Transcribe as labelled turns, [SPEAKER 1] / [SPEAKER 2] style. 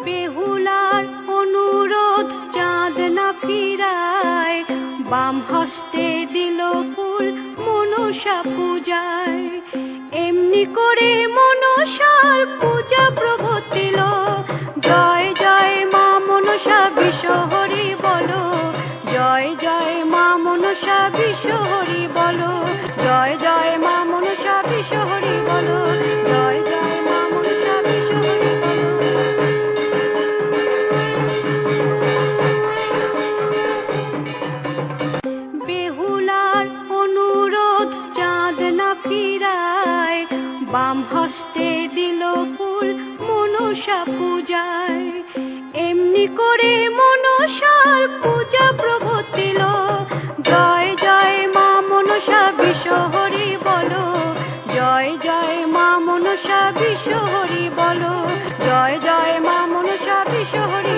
[SPEAKER 1] বেহুলার অনুরোধ চাঁদ না ফিরায়, বাম হস্তে দিল ফুল মনসা পূজায়। এমনি করে মনসার পূজা প্রভূতিল। জয় জয় মা মনসা বিশ্বহরি বলো, জয় জয় মা মনসা বিশ্বহরি বলো, জয় জয় মা মনসা বিশ্বহরি বলো, জয় জয় মা মনসা বিশ্বহরি বলো। বেহুলার অনুরোধ চাঁদ না ফিরায়, বাম হস্তে দিল ফুল মনসা পূজায়। এমনি করে মনসার পূজা প্রভূতিল। জয় জয় মা মনসা বিশ্বহরি বলো, জয় জয় মা মনসা বিশ্বহরি বলো, জয় জয় মা মনসা বিশ্বহরি